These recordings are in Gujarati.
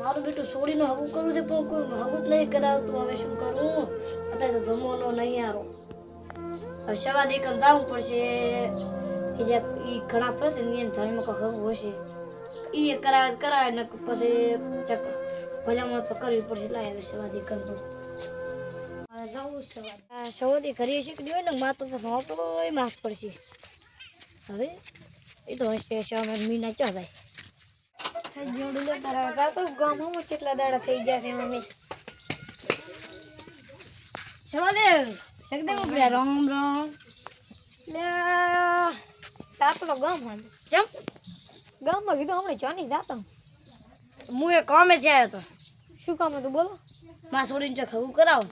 મારું બેટું છોડીને હગું કરવું છે પણ કોઈ હગું જ નહીં કરાવતું. હવે શું કરું? અત્યારે તો જમવાનો નહીં આરો. હવે સવા દેકન જવું પડશે. એ ઘણા પડશે ને એને ધર્મમાં કોઈ હગું હશે એ કરાવે ને પછી ચક ભલામણ તો કરવી પડશે. લાય હવે સવા દેકન તો સવાદી કરીએ શીખડી હોય ને માથું પછી હોટો માથ પડશે. હવે એ તો હશે હશે અમે મીના ચા ભાઈ જોડું લે તારા તો ગામમાં કેટલા દાડા થઈ ગયા છે અમે સવાદેવ શકદેવ ઉપડ્યા રામ રામ લે તાપલો ગામ હતો જમ ગામમાં કીધું હમણાં ચાની જાતો હું એ કામે જ આવ્યો હતો. શું કામ હતું બોલો? માં છોડીને જો હગું કરાવો.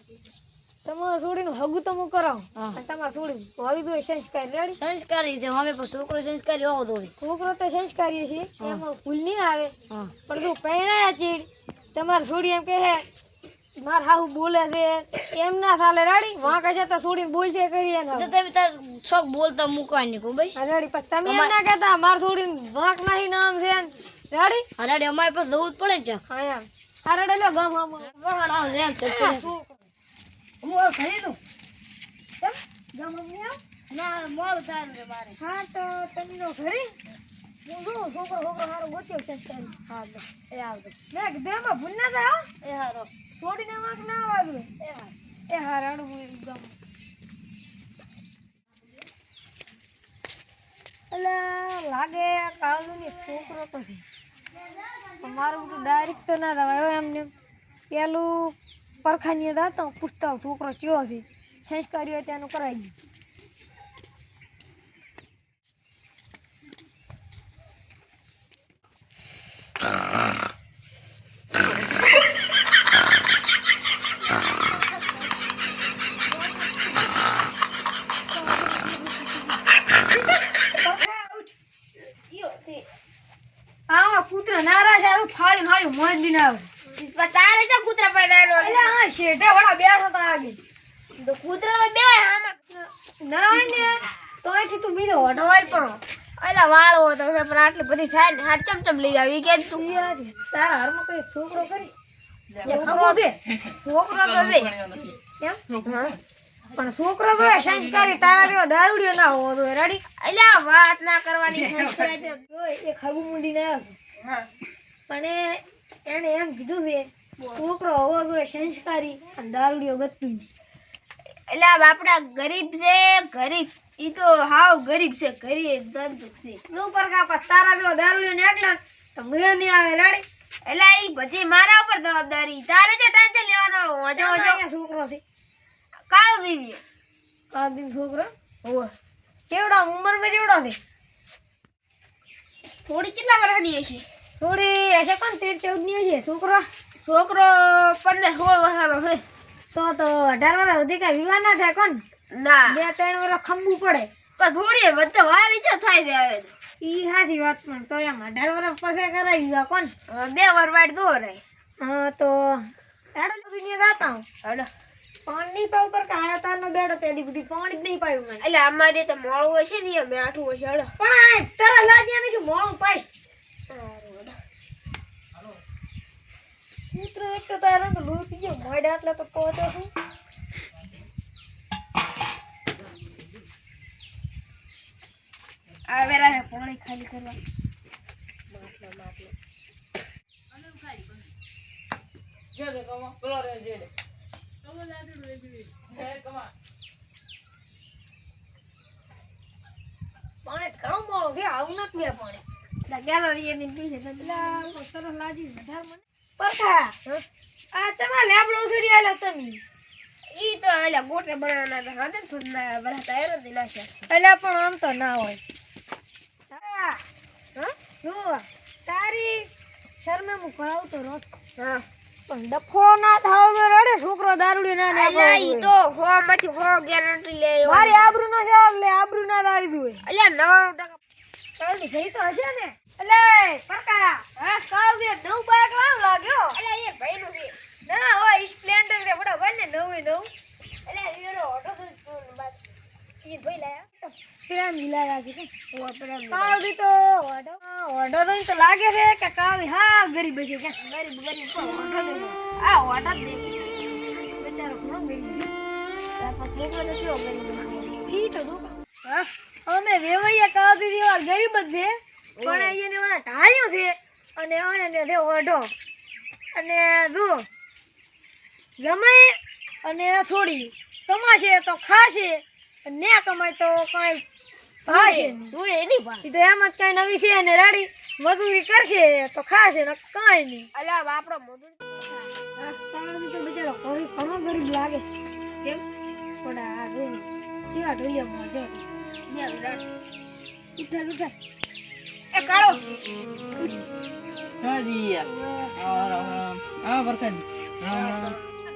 તમારા છોડીનું હગું તો હું કરાવું અને તમારા છોડી આવી દો સંસ્કાર રેડી સંસ્કારી છે અમે પણ છોકરો સંસ્કારી હોવો જોઈએ. છોકરો તો સંસ્કારી છે એમાં ભૂલ નહીં આવે પણ તું પહેણાયા ચીડ તમારે છોડી એમ કહે માર હાહુ બોલે છે એમ ના ચાલે રેડી વાં કહે તો છોડીને બોલશે કરી એને તો તમે તાર છોક બોલતા મૂકવા નહીં કો ભાઈ રેડી પછી તમે એમ ના કહેતા માર છોડીને વાંક નહીં નામ છે રેડી રેડી અમારે પાસે જવું જ પડે છે. હા એમ આ રેડી લો ગામ આમ વહાડાવ રેમ તો હું ખરીદું કેમ ગામ આમ ના મોડું થાય ને મારે. હા તો તમે નો ઘરે હું જો છોકરો હારો ગોત્યો છે. હા એ આવજો મેં દેમાં ભૂલ ના થાય એ હારો છોડીને વાંક ના આવે એ હારાડું એકદમ એટલે લાગે કાળુની છોકરો તો છે મારું બધું ડાયરેક્ટ તો ના દવાયો એમને પેલું પરખાની દાતા પૂછતા છોકરો ચયો છે સંસ્કારી હોય ત્યાંનું કરાવી દઉં. કૂતરા નારાજ આવ્યું ફાળી ફાળી મોજ દિન આવે તારે તો કૂતરા પહેલાયેલો એટલે હા શેઠે વડા બેઠો તા આગળ તો કૂતરા બે આમાં ના ને તો અહીંથી તું બીજો હોટો વાળ પડો એટલે વાળો હતો પણ આટલી બધી થાય ને હાથ ચમચમ લઈ આવી કે તું તારા હારમાં કોઈ છોકરો કરી છોકરો છે છોકરો તો છે કેમ હા પણ છોકરો તો સંસ્કારી તારા જેવો દારૂડિયો ના હોવો જોઈએ રેડી એટલે વાત ના કરવાની સંસ્કારી તો એક હગુ મૂડી ના આવ્યો હા પણ એને એમ કીધું છે છોકરો હોવો જોઈએ સંસ્કારી અને દારૂડિયો ગતું એટલે બાપડા ગરીબ છે ગરીબ ઈ તો હાવ ગરીબ છે ગરીબ દંતક છે ઉપર કા તારા જેવો દારૂડિયો નીકળે તો મેળ નહીં આવે રેડી એટલે ઈ બધી મારા ઉપર જવાબદારી તારે જે ટેન્શન લેવાનો ઓજો ઓજો છોકરો છે કાળો દેવી છોકરો હો કેવડા ઉંમરમાં જેવડો છે થોડી કેટલા વર્ષની હશે થોડી હશે કોણ 13-14 ની હશે છોકરો 15-16 વર્ષનો છે તો 18 વર્ષ સુધી કઈ વિવાહ ના થાય કોણ ના 2-3 વર્ષ ખંભું પડે પણ થોડી વચ્ચે વારી જ થાય છે હવે ઈ સાચી વાત પણ તો એમ 18 વર્ષ પછી કરાવી દીધા કોણ 2 વર્ષ વાટ દો રે હા તો હેડો દુનિયા જાતા હું હેડો પાણી પાવ પર કાયા તારનો બેડો તેડી બધી પાણી જ નહીં પાયું મને એટલે અમારે તો મોળું હશે ને એ બેઠું હશે હેડો પણ આ તારા લાજ્યા ને શું મોળું પાય કૂતરો એક તો તારા તો લૂટી ગયો મોડા એટલે તો પહોંચો છું આ વેરા પાણી ખાલી કરવા માટલા અને ખાલી જો દે કમો બોલો રે જે દે કમો લાડુ રે બી હે કમા પાણી ઘણું મોળો છે આવું ન પીએ પાણી લગાવા વી એની પીએ તો પેલા સરસ લાજી વધાર મને પરખા આ ચમા લેબડો ઉસડી આલો તમે ઈ તો એલા ગોટે બનાવવાના હતા હદન ફરના બરાતા એરો દિલા છે એલા પણ આમ તો ના હોય હા જો તારી શર્મે મુ કરાવતો રોત હા પણ ડફો ના થાવ તો રડે છોકરો દારૂડી ના ને એલા ઈ તો 100 માંથી 100 ગેરંટી લે મારી આબરૂ નો છે એટલે આબરૂ ના દારી દુય એલા 99% ચાલી ગઈ તો હશે ને એલે પરકા હા કાવ દે 9 બાઈક લાવ લાગ્યો એલા એ ભાઈ નું છે ના હોય સ્પ્લેન્ડર દે બડા બને 9 એલા એરો ઓટો તો બાદ એ ભાઈ લાયા પ્રેમ મિલાયા છે કે ઓ પ્રેમ કાવ દી તો ઓટો ઓઢો તો લાગે છે કે કાળી હા ગરીબ છે કે ગરીબ પર ઓઢો દે આ ઓઢા દે બેચારો ઘણો ગરીબ છે તાર છોકરો તો કેવો ગરીબ ઈ તો હા અમે વેવૈયા કાળી જેવા ગરીબ જ છે પણ અહીંયા ને ઢાળ્યો છે અને આને દે ઓઢો અને જો જમાય અને છોડી કમાશે તો ખાશે ને કમાય તો કાંઈ ભાશે જોડે એની ભાઈ તો એમ જ કાંઈ નવી છે ને રાડી મજૂરી કરશે તો ખાશે ને કાંઈ નહીં અલ્યા આપણો મજૂરી તો બિચારો ઘણો ગરીબ લાગે કેમ થોડા આ જો કેવા ઢોલિયા મોજો ઉઠા એ કાળો હાજી આ વરકન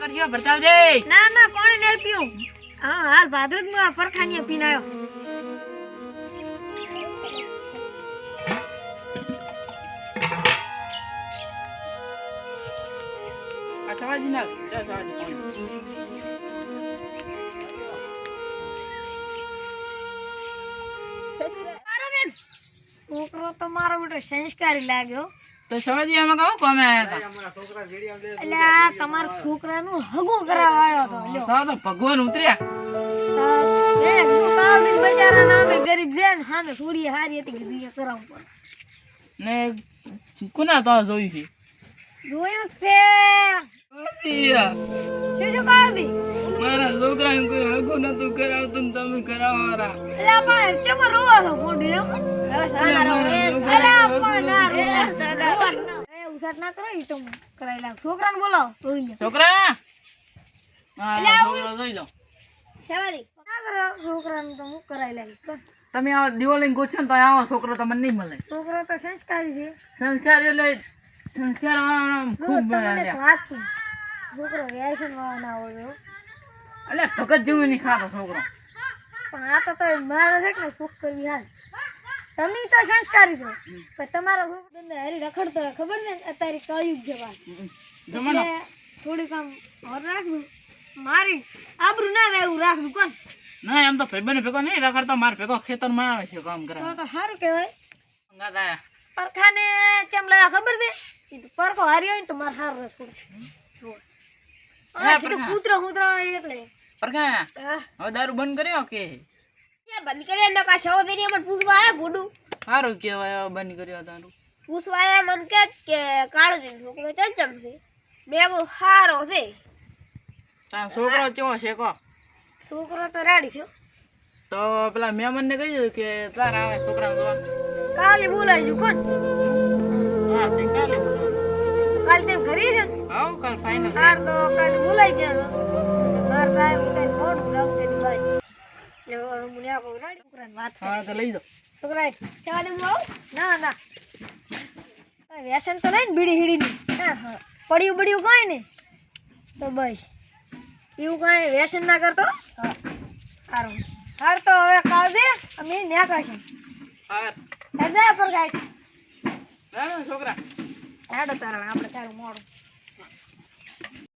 કરજો બતાવજે ના ના પાણી નહીં પીવું હા હાલ ભાદરત માં પરખાની પીને આવ્યો આ સવાજી ના જા સવાજી છોકરો તો મારો બેટો સંસ્કારી લાગ્યો તો સવાજી એમાં કહો કોમે આયા એટલે આ તમારા છોકરાનું હગું કરાવવા આવ્યો હતો લ્યો તો ભગવાન ઉતર્યા બચારા નામે ગરીબ છે ને સામે છોડી હારી હતી કીધું એ કરાવવું પડે ને કોના તો જોઈ છે જોયું છે શું કાઢી મારા છોકરાને કોઈ હગું નતું કરાવતું ને તમે કરાવવારા એટલે પણ ચમર રોવા તો મોઢું એમ ઉસાટ ના કરો તો કરાઈ લાવ છોકરાને બોલાવો રોઈ લે છોકરા હા છોકરો જોઈ લો છોકરાને તો હું કરાઈ લાવીશ તમે આ દિવાળી ગોછો ને તો આવો છોકરો તમને નહીં મળે છોકરો તો સંસ્કારી છે સંસ્કાર એટલે સંસ્કાર ખૂબ છોકરો વ્યસન વાળો ના હોય એટલે ભગત જેવું નહીં ખાતો છોકરો પણ આ તો મારે છે ને સુખ કરવી હાલ તમે તો સંસ્કારી છો પણ તમારો હરી રખડતો હોય ખબર ને અત્યારે કળિયુગ છે વાત એટલે થોડીક આમ હોર રાખવું મારી આબરૂ ના થાય એવું રાખવું કોણ ના એમ તો ભાઈબંધ ભેગો નહીં રખડતો મારે ભેગો ખેતરમાં આવે છે કામ કરવા તો સારું કહેવાય ગાતા પરખાને કેમ લાયા ખબર છે પરખો હારી હોય ને તો મારે સારું રહે થોડું કૂતરો એટલે પરખા હવે દારૂ બંધ કર્યો કે બંધ કર્યા ને કા સહોદરી મને પૂછવા આયા ભોડું સારું કહેવાય હવે બંધ કર્યો દારૂ પૂછવા આયા મને કે કાળો છે છોકરો ચમચમ છે મેગો સારો છે તારો છોકરો કેવો છે કહો છોકરો તો રાડી છે તો પેલા મહેમાન ને કહી દીધું કે તાર આવે છોકરા જોવા કાલે બોલાવજો કોણ હા તે કાલે કાલે તેમ ઘરે છે ને આવ કાલ ફાઇનલ હાર તો કાલે બોલાઈ જાય માર ભાઈ ઉતાઈ મોડું લાવતે ની ભાઈ એટલે મને આપો રાડી છોકરાને વાત હા તો લઈ દો છોકરા કેવા દે હું ના ના વ્યસન તો નહીં બીડી હીડી હા પડ્યું બડ્યું કાંઈ ને તો બસ એવું કાંઈ વ્યસન ના કરતો હા સારું હાર તો હવે કાળ દે અમે ન્યા છે હા જા પર ગાય છોકરા હેડો તારા આપણે તારું મોડું